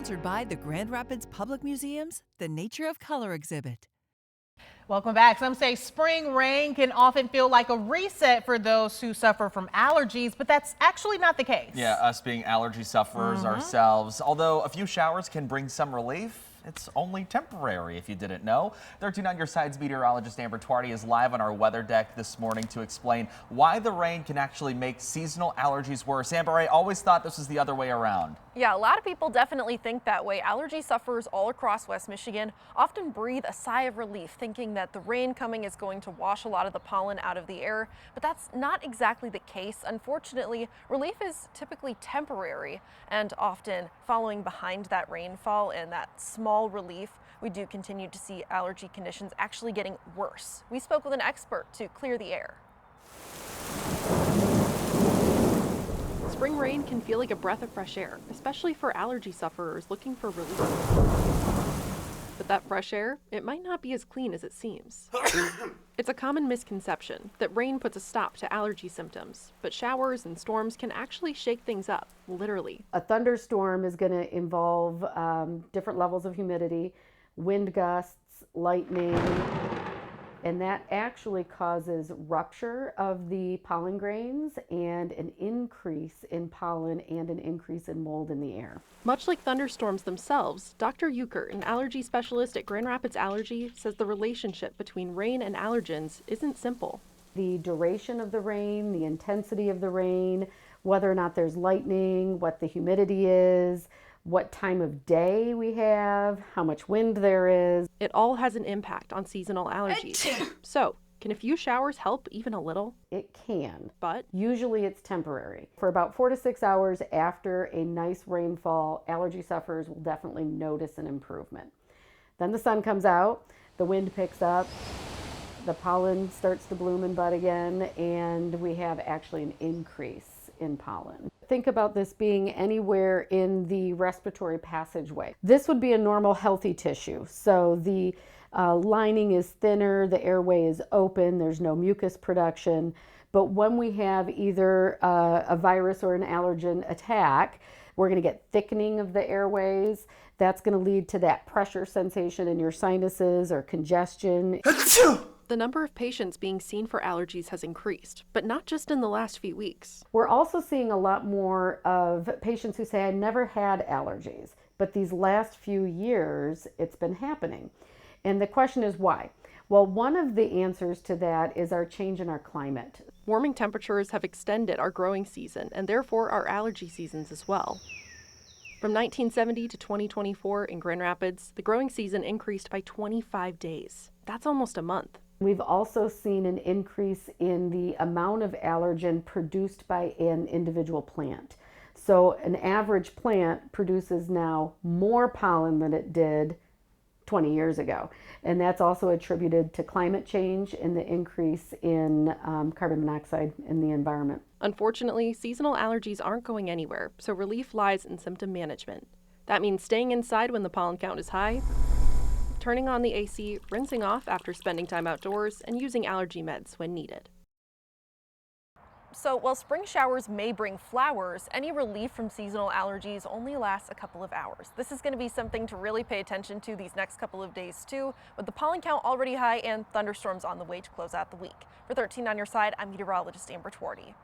Sponsored by the Grand Rapids Public Museum's The Nature of Color exhibit. Welcome back. Some say spring rain can often feel like a reset for those who suffer from allergies, but that's actually not the case. Yeah, us being allergy sufferers ourselves. Although a few showers can bring some relief, it's only temporary if you didn't know. 13 on your side's meteorologist Amber Twardy is live on our weather deck this morning to explain why the rain can actually make seasonal allergies worse. Amber, I always thought this was the other way around. Yeah, a lot of people definitely think that way. Allergy sufferers all across West Michigan often breathe a sigh of relief, thinking that the rain coming is going to wash a lot of the pollen out of the air, but that's not exactly the case. Unfortunately, relief is typically temporary, and often following behind that rainfall and that small relief, we do continue to see allergy conditions actually getting worse. We spoke with an expert to clear the air. Spring rain can feel like a breath of fresh air, especially for allergy sufferers looking for relief. But that fresh air, it might not be as clean as it seems. It's a common misconception that rain puts a stop to allergy symptoms, but showers and storms can actually shake things up, literally. A thunderstorm is going to involve different levels of humidity, wind gusts, lightning, and that actually causes rupture of the pollen grains and an increase in pollen and an increase in mold in the air. Much like thunderstorms themselves, Dr. Euchert, an allergy specialist at Grand Rapids Allergy, says the relationship between rain and allergens isn't simple. The duration of the rain, the intensity of the rain, whether or not there's lightning, what the humidity is, what time of day we have, how much wind there is. It all has an impact on seasonal allergies. So, can a few showers help even a little? It can, But usually it's temporary. For about 4 to 6 hours after a nice rainfall, allergy sufferers will definitely notice an improvement. Then the sun comes out, the wind picks up, the pollen starts to bloom and bud again, and we have actually an increase in pollen. Think about this being anywhere in the respiratory passageway. This would be a normal healthy tissue. So the lining is thinner, the airway is open, there's no mucus production. But when we have either a virus or an allergen attack, we're going to get thickening of the airways. That's going to lead to that pressure sensation in your sinuses or congestion. the number of patients being seen for allergies has increased, but not just in the last few weeks. We're also seeing a lot more of patients who say, I never had allergies, but these last few years it's been happening. And the question is why? Well, one of the answers to that is our change in our climate. Warming temperatures have extended our growing season and therefore our allergy seasons as well. From 1970 to 2024 in Grand Rapids, the growing season increased by 25 days. That's almost a month. We've also seen an increase in the amount of allergen produced by an individual plant. So an average plant produces now more pollen than it did 20 years ago. And that's also attributed to climate change and the increase in carbon monoxide in the environment. Unfortunately, seasonal allergies aren't going anywhere, so relief lies in symptom management. That means staying inside when the pollen count is high, turning on the AC, rinsing off after spending time outdoors, and using allergy meds when needed. So while spring showers may bring flowers, any relief from seasonal allergies only lasts a couple of hours. This is going to be something to really pay attention to these next couple of days too, with the pollen count already high and thunderstorms on the way to close out the week. For 13 on your side, I'm meteorologist Amber Twardy.